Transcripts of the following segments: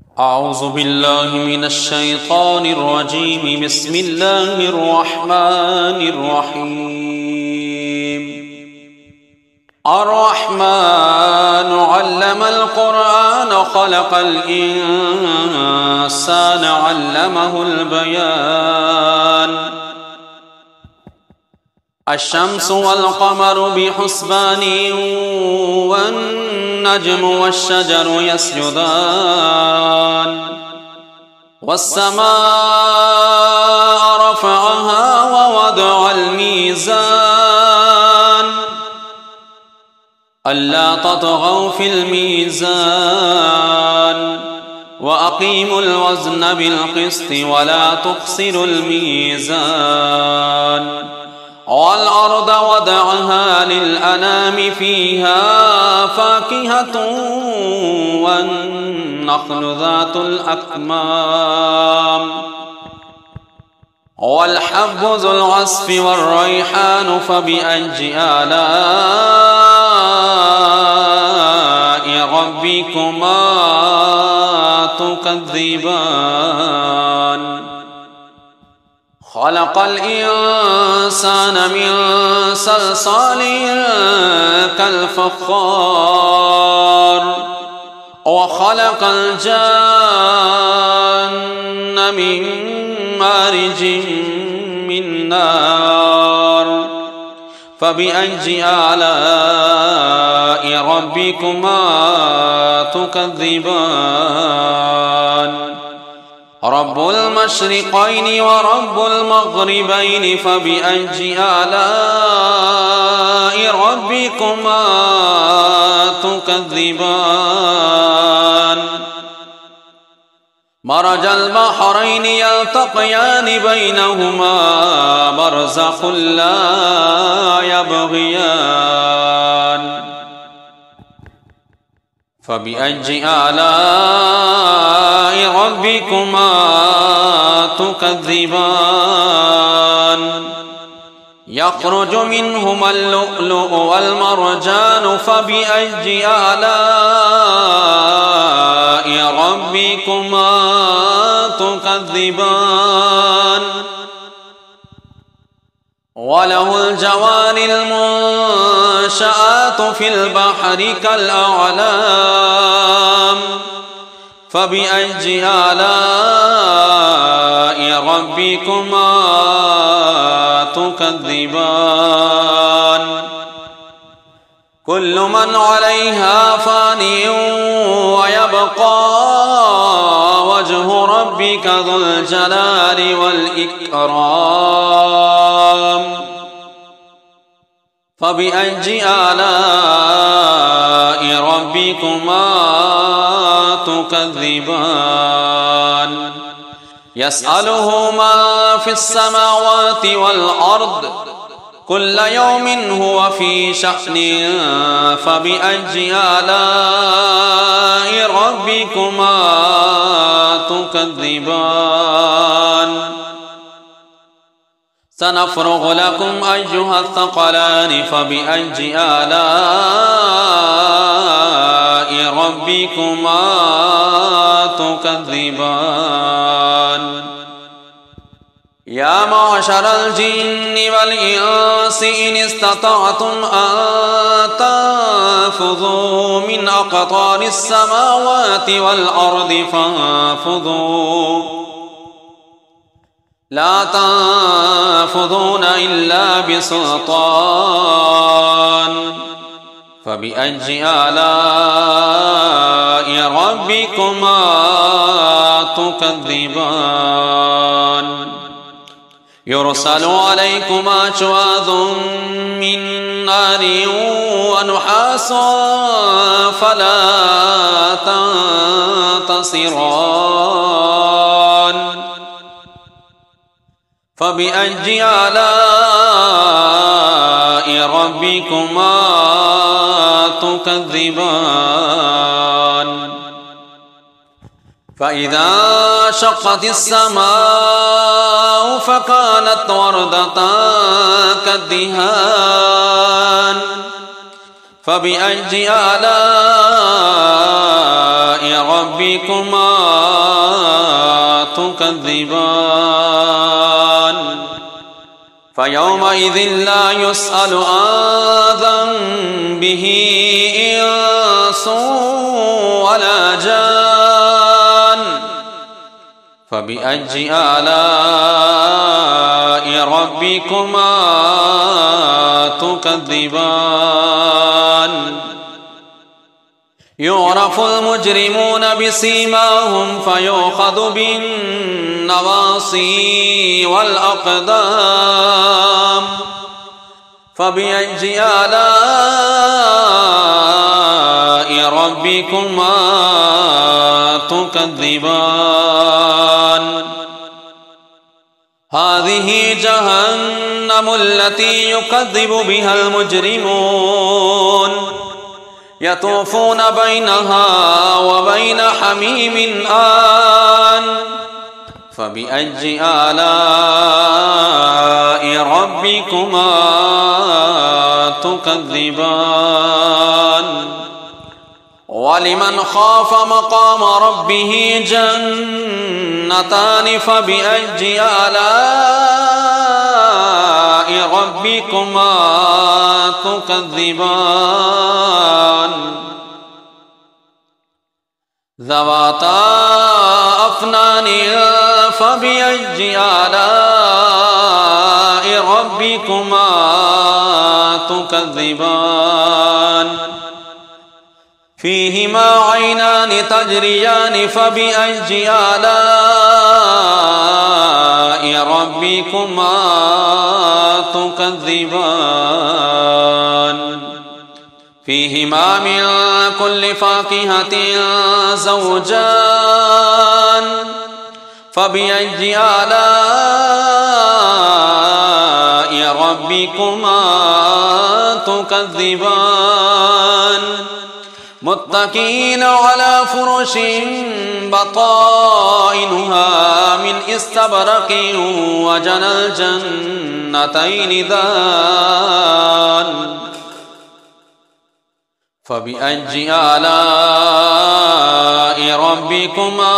أعوذ بالله من الشيطان الرجيم. بسم الله الرحمن الرحيم. الرحمن علم القرآن خلق الإنسان علمه البيان. الشمس والقمر بحسبان والنجم والشجر يسجدان والسماء رفعها ووضع الميزان ألا تطغوا في الميزان وأقيموا الوزن بالقسط ولا تخسروا الميزان والأرض وضعها للأنام فيها فاكهة والنخل ذات الأكمام والحب ذو العصف والريحان فبأي آلاء ربكما تكذبان. خلق الإنسان من صلصال كالفخار وخلق الجان من مارج من نار فبأي آلاء ربكما تكذبان. رب المشرقين ورب المغربين فبأي آلاء ربكما تكذبان. مرج البحرين يلتقيان بينهما برزخ لا يبغيان فبأي آلاء ربكما تكذبان. يخرج منهما اللؤلؤ والمرجان فبأي آلاء ربكما تكذبان. وله الجوار المنشآت في البحر كالأعلام فبأي آلاء ربكما تكذبان. كل من عليها فان ويبقى وجه ربك ذو الجلال والإكرام فبأي آلاء ربكما تكذبان. يسأله ما في السماوات والأرض كل يوم هو في شأن فبأي آلاء ربكما تكذبان. سنفرغ لكم أيها الثقلان فبأي آلاء ربكما تكذبان. يا معشر الجن والإنس إن استطعتم أن تنفذوا من أقطار السماوات والأرض فانفذوا لا تنفذون إلا بسلطان فبأي آلاء ربكما تكذبان. يرسل عليكما شواظ من نار ونحاس فلا تنتصران فبأي آلاء ربكما تكذبان. فإذا شقت السماء فكانت وردة كالدهان فبأي آلاء ربكما تكذبان فيومئذ لا يسأل عن ذنبه إنس ولا جان فبأي آلاء ربكما تكذبان يعرف المجرمون بسيماهم فيؤخذ بالنواصي والأقدام فبأي آلاء ربكما تكذبان هذه جهنم التي يكذب بها المجرمون يطوفون بينها وبين حميم آن فبأي آلاء ربكما تكذبان ولمن خاف مقام ربه جنتان فبأي آلاء ربكما تكذبان ذواتا أفنان فبأي آلاء ربكما تكذبان فيهما عينان تجريان فبأي آلاء ربكما تكذبان فيهما من كل فاكهة زوجان فبأي آلاء ربكما تكذبان متكئين على فرش بطائنها من استبرق وجنى الجنتين دان فبأي آلاء ربكما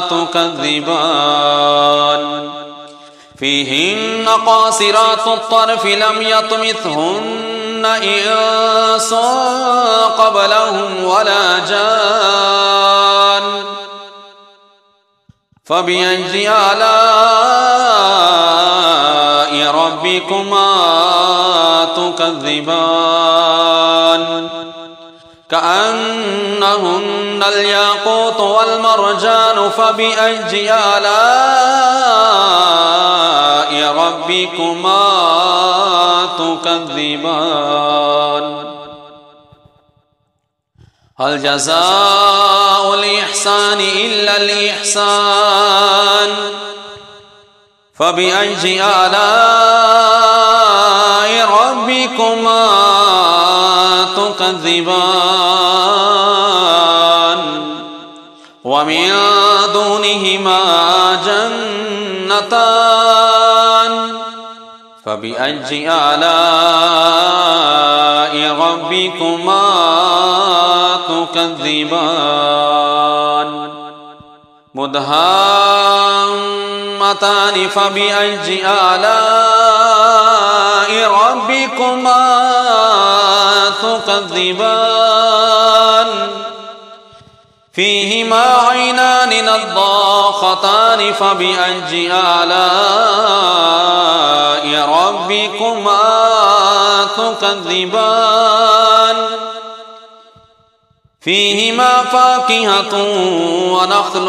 تكذبان فيهن قاصرات الطرف لم يطمثهن إنس قبلهم ولا جان فبأي آلاء ربكما تكذبان كأنهن الياقوت والمرجان فبأي آلاء ربكما تكذبان هل جزاء الإحسان إلا الإحسان فبأي آلاء ربكما تكذبان ومن دونهما جنتان فبأي آلاء ربكما تكذبان مدهامتان فبأي آلاء ربكما تكذبان فيهما عينان نضاختان فبأي آلاء ربكما تكذبان فيهما فاكهة ونخل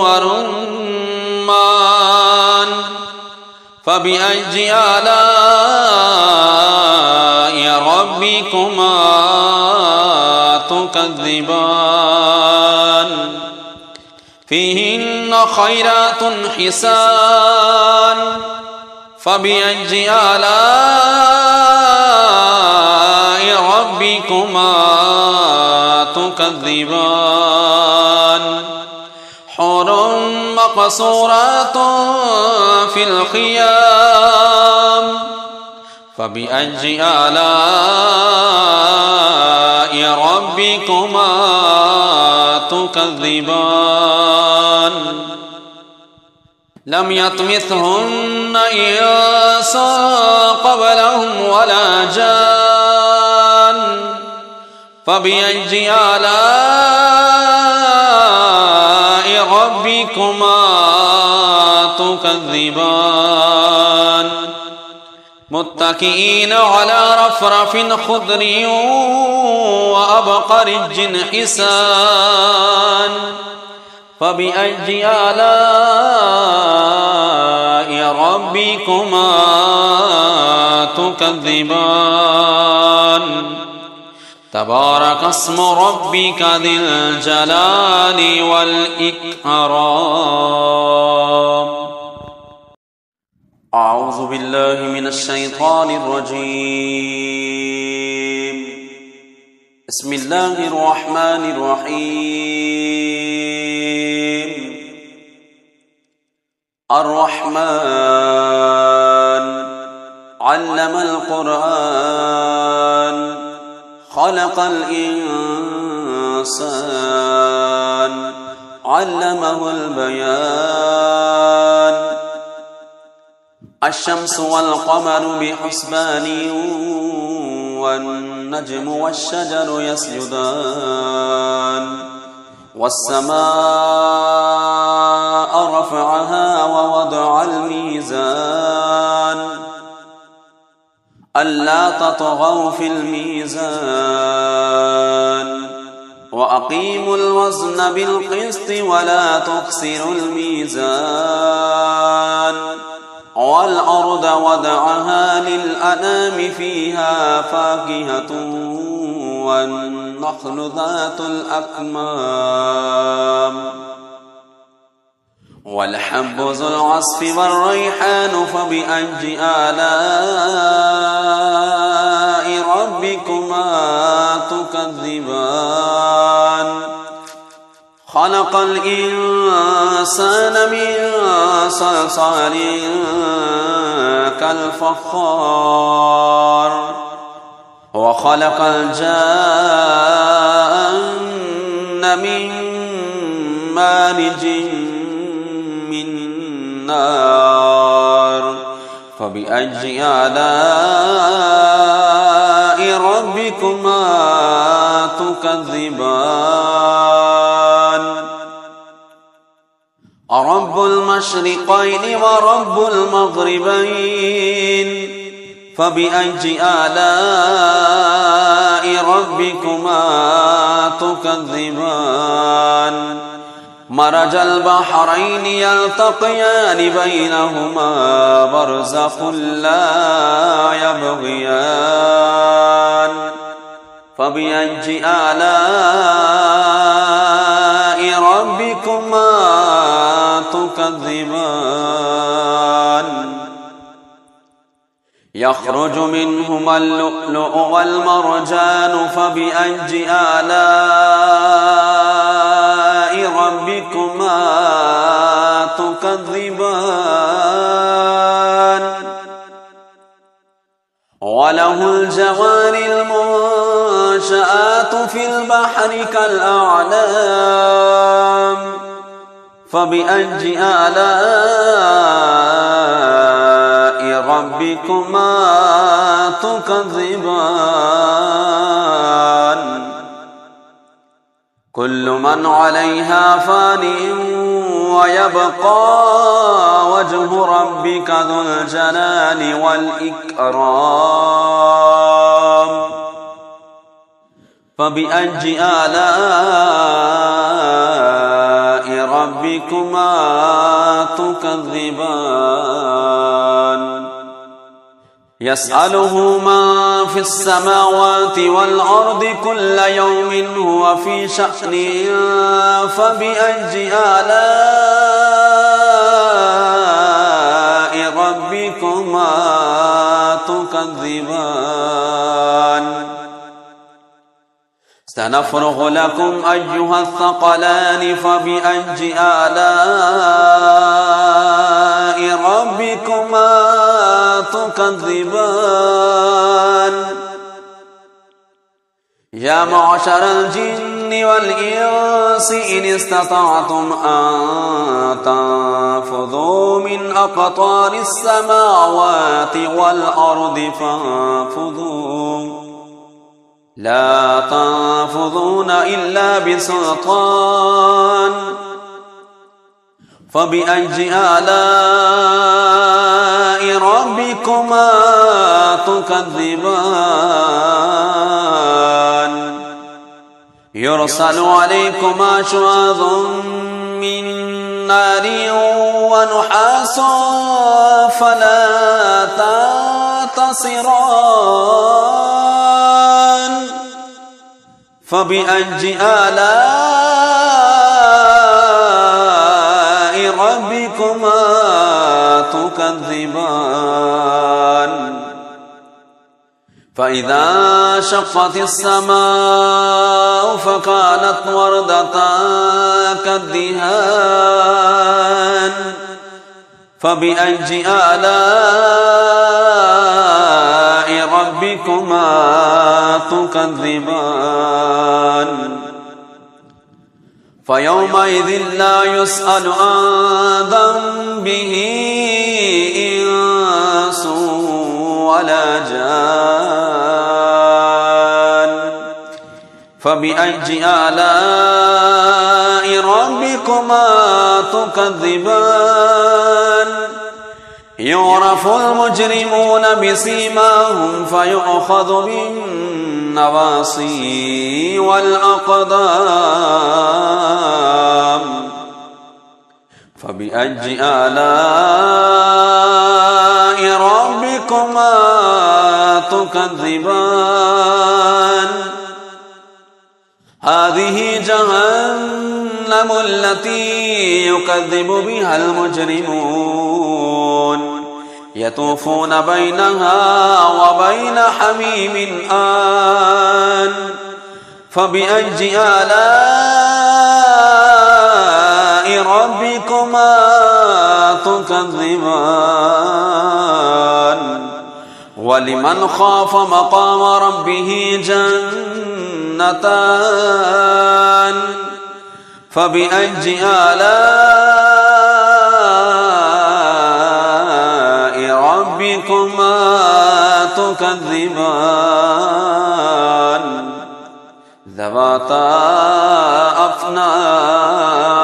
ورمان فبأي آلاء ربكما تكذبان فيهن خيرات حسان فبأي آلاء ربكما تكذبان حور مقصورات في الخيام فبأي آلاء ربكما ربكما تكذبان لم يطمثهن إنس قبلهم ولا جان فبأي آلاء ربكما تكذبان متكئين على رفرف خضر وأبقرج حسان فبأي آلاء ربكما تكذبان تبارك اسم ربك ذي الجلال والإكرام أعوذ بالله من الشيطان الرجيم بسم الله الرحمن الرحيم الرحمن علم القرآن خلق الإنسان علمه البيان الشمس والقمر بحسبان والنجم والشجر يسجدان والسماء رفعها ووضع الميزان ألا تطغوا في الميزان وأقيموا الوزن بالقسط ولا تخسروا الميزان والأرض وضعها للأنام فيها فاكهة والنخل ذات الأكمام والحب ذو العصف والريحان فبأي آلاء ربكما تكذبان خلق الإنسان من صلصال كالفخار وخلق الجان من مارج من نار فبأي آلاء ربكما تكذبان رب المشرقين ورب المغربين فبأي آلاء ربكما تكذبان مرج البحرين يلتقيان بينهما برزخ لا يبغيان فبأي آلاء ربكما تكذبان يخرج منهما اللؤلؤ والمرجان فبأي آلاء ربكما تكذبان وله الجوار المنشآت في البحر كالأعلام فبأي آلاء ربكما تكذبان كل من عليها فان ويبقى وجه ربك ذو الجلال والإكرام فبأي آلاء ربكما تكذبان يسأله من في السماوات والأرض كل يوم هو في شأن فبأي آلاء ربكما تكذبان سنفرغ لكم أيها الثقلان فبأي آلاء ربكما تكذبان يا معشر الجن والإنس إن استطعتم أن تنفذوا من أقطار السماوات والأرض فانفذوا لا تنفذون إلا بسلطان فبأي آلاء ربكما تكذبان يرسل عليكما شواظ من نار ونحاس فلا تنتصران فبأي آلاء ربكما تكذبان فإذا شقت السماء فكانت وردة كالدهان فبأي آلاء ربكما تكذبان فيومئذ لا يسأل عن ذنبه إنس ولا جان فبأي آلاء ربكما تكذبان يعرف المجرمون بسيماهم فيؤخذ بالنواصي والأقدام فبأي آلاء ربكما تكذبان هذه جهنم التي يكذب بها المجرمون يطوفون بينها وبين حميم آن فبأي آلاء ربكما تكذبان ولمن خاف مقام ربه جنتان فبأي آلاء ربكما تكذبان ذواتا أفنان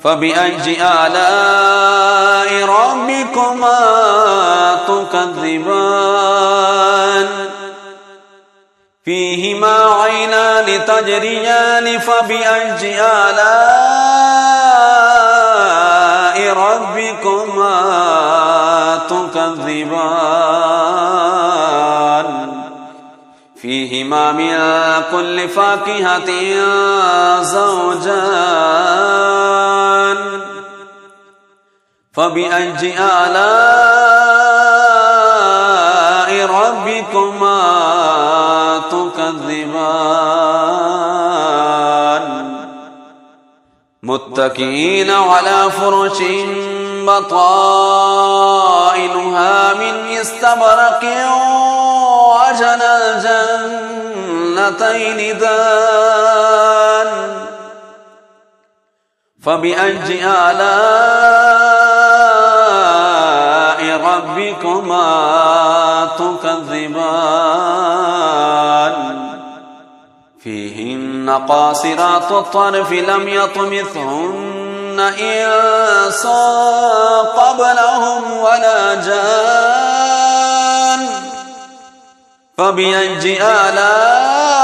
فبأي آلاء ربكما تكذبان فيهما عينان تجريان فبأي آلاء ربكما تكذبان فيهما من كل فاكهة زوجان فبأي آلاء ربكما تكذبان متكئين على فرش بطائنها من استبرق وجنى الجنتين دان فبأي آلاء ربكما تكذبان فيهن قاصرات الطرف لم يطمثهن إنس قبلهم ولا جان فبأي آلاء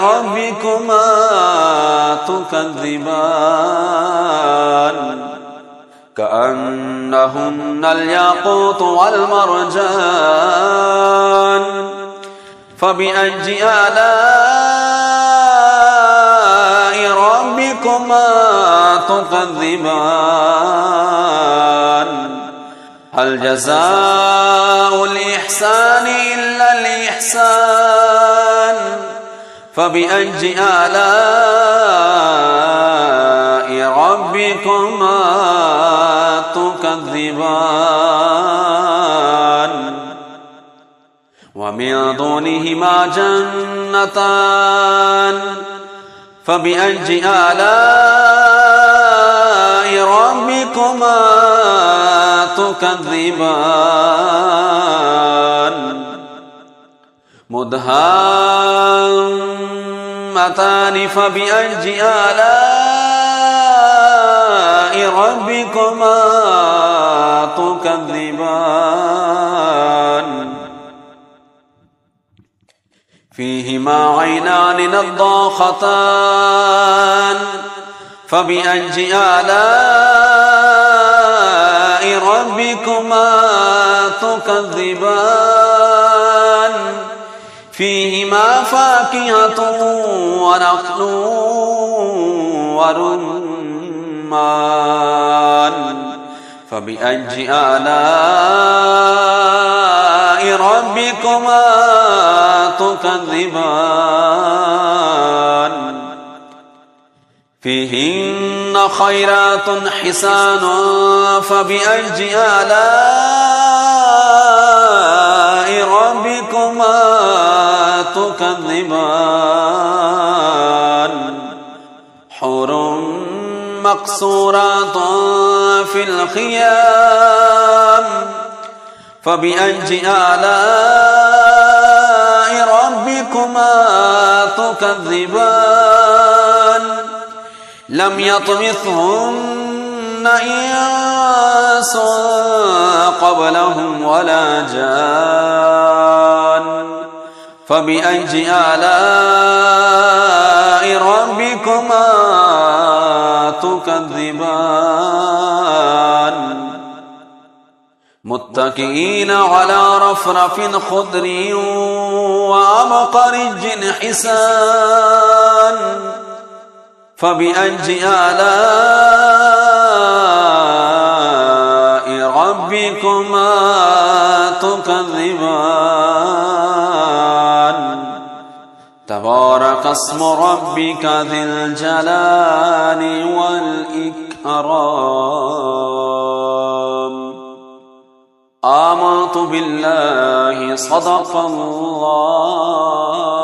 ربكما تكذبان كأنهن الياقوت والمرجان فبأي آلاء ربكما تكذبان هل جزاء الإحسان إلا الإحسان فبأي آلاء ربكما تكذبان ومن دونهما جنتان فبأي آلاء ربكما تكذبان مدهامتان فبأي آلاء ربكما تكذبان فيهما عينان نضاختان فبأي آلاء ربكما تكذبان فيهما فاكهة ونخل ورمان فبأي آلاء ربكما تكذبان فيهن خيرات حسان فبأي آلاء ربكما تكذبان حور مقصورات في الخيام فبأي آلاء ربكما تكذبان لم يطمثهن إنس قبلهم ولا جان فبأي آلاء ربكما تكذبان متكئين على رفرف خضر وعبقري حسان فبأي آلاء ربكما تكذبان تبارك اسم ربك ذي الجلال والإكرام آمنت بالله صدق الله